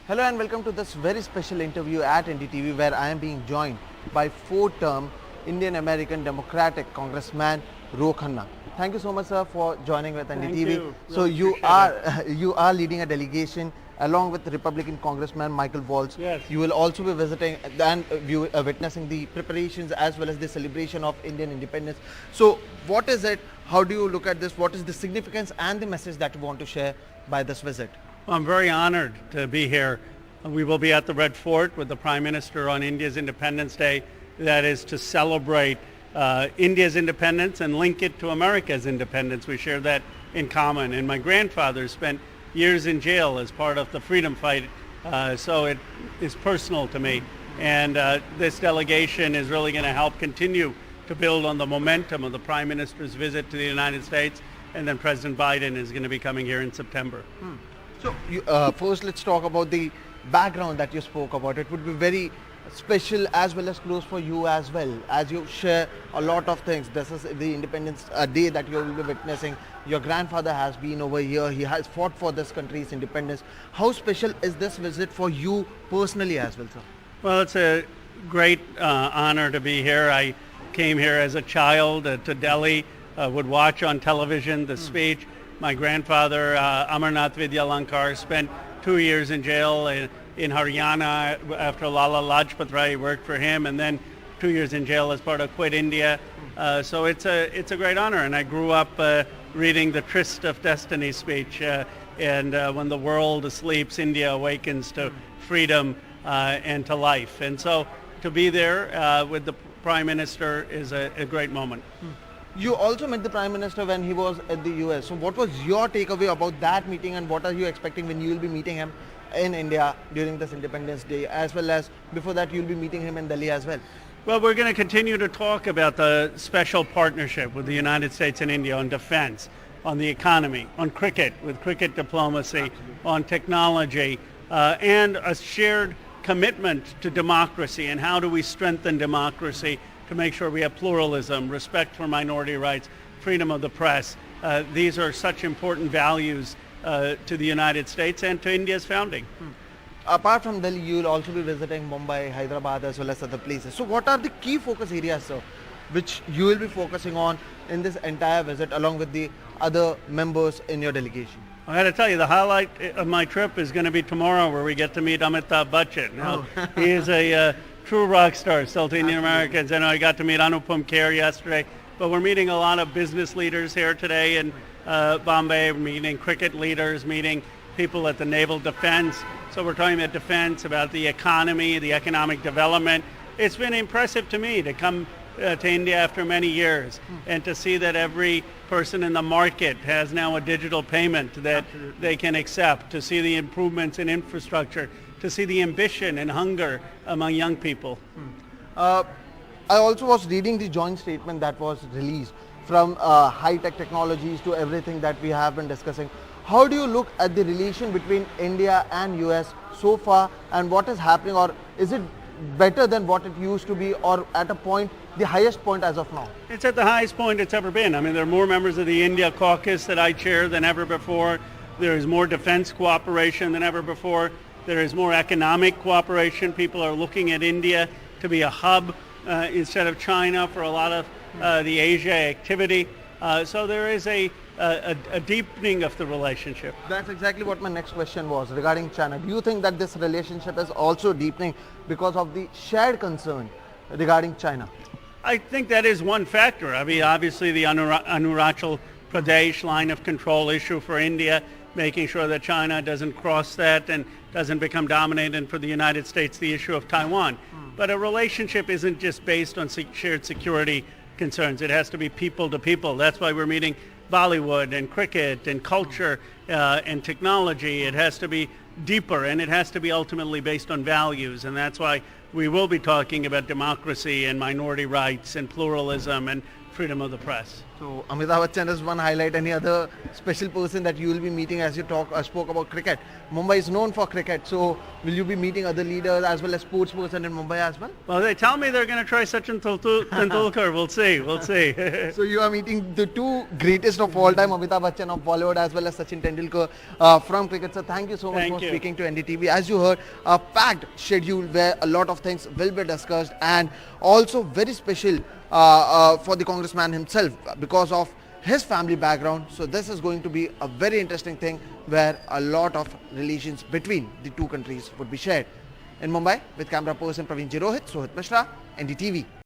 Hello and welcome to this very special interview at NDTV where I am being joined by four-term Indian American Democratic Congressman Ro Khanna. Thank you so much, sir, for joining with NDTV. You. So Really you are leading a delegation along with Republican Congressman Michael Waltz. Yes. You will also be visiting and witnessing the preparations as well as the celebration of Indian independence. So what is it? How do you look at this? What is the significance and the message that you want to share by this visit? Well, I'm very honored to be here. We will be at the Red Fort with the Prime Minister on India's Independence Day. That is to celebrate India's independence and link it to America's independence. We share that in common. And my grandfather spent years in jail as part of the freedom fight, so it is personal to me. And this delegation is really going to help continue to build on the momentum of the Prime Minister's visit to the United States, and then President Biden is going to be coming here in September. So first let's talk about the background that you spoke about. It would be very special as well as close for you as well, as you share a lot of things. This is the Independence Day that you will be witnessing. Your grandfather has been over here. He has fought for this country's independence. How special is this visit for you personally as well, sir? Well, it's a great honor to be here. I came here as a child to Delhi, would watch on television the speech. My grandfather, Amarnath Vidyalankar, spent 2 years in jail in Haryana after Lala Lajpat Rai worked for him, and then 2 years in jail as part of Quit India. So it's a great honor, and I grew up reading the Tryst of Destiny speech, and when the world sleeps, India awakens to freedom and to life. And so to be there with the Prime Minister is a great moment. You also met the Prime Minister when he was at the US. So what was your takeaway about that meeting, and what are you expecting when you will be meeting him in India during this Independence Day, as well as before that you'll be meeting him in Delhi as well? Well, we're going to continue to talk about the special partnership with the United States and India on defense, on the economy, on cricket, with cricket diplomacy, on technology, and a shared commitment to democracy and how do we strengthen democracy to make sure we have pluralism, respect for minority rights, freedom of the press. These are such important values to the United States and to India's founding. Apart from Delhi, you will also be visiting Mumbai, Hyderabad as well as other places. So what are the key focus areas, sir, which you will be focusing on in this entire visit along with the other members in your delegation? I got to tell you, the highlight of my trip is going to be tomorrow, where we get to meet Amitabh Bachchan. Now, he is a true rock star still to Indian Americans. I know I got to meet Anupam Kher yesterday, but we're meeting a lot of business leaders here today in Bombay. We're meeting cricket leaders, meeting people at the Naval Defense. So we're talking about defense, about the economy, the economic development. It's been impressive to me to come to India after many years and to see that every person in the market has now a digital payment that they can accept, to see the improvements in infrastructure, to see the ambition and hunger among young people. I also was reading the joint statement that was released from high-tech technologies to everything that we have been discussing. How do you look at the relation between India and US so far, and what is happening, or is it better than what it used to be, or at a point, the highest point as of now? It's at the highest point it's ever been. I mean, there are more members of the India Caucus that I chair than ever before. There is more defense cooperation than ever before. There is more economic cooperation. People are looking at India to be a hub instead of China for a lot of the Asia activity. So there is a deepening of the relationship. That's exactly what my next question was regarding China. Do you think that this relationship is also deepening because of the shared concern regarding China? I think that is one factor. I mean, obviously the Arunachal Pradesh line of control issue for India, making sure that China doesn't cross that and doesn't become dominant, and for the United States, the issue of Taiwan. But a relationship isn't just based on shared security concerns. It has to be people to people. That's why we're meeting Bollywood and cricket and culture and technology. It has to be deeper, and it has to be ultimately based on values, and that's why we will be talking about democracy and minority rights and pluralism and freedom of the press. So Amitabh Bachchan is one highlight. Any other special person that you will be meeting as you spoke about cricket? Mumbai is known for cricket, so will you be meeting other leaders as well as sports person in Mumbai as well? Well, they tell me they're going to try Sachin Tendulkar. We'll see. We'll see. So you are meeting the two greatest of all time, Amitabh Bachchan of Bollywood as well as Sachin Tendulkar from cricket. So thank you so much Thank for you. speaking to NDTV. As you heard, a packed schedule where a lot of things will be discussed, and also very special for the congressman himself because of his family background. So this is going to be a very interesting thing where a lot of relations between the two countries would be shared. In Mumbai, with camera person Praveen Jirohit, Sohit Mishra, NDTV.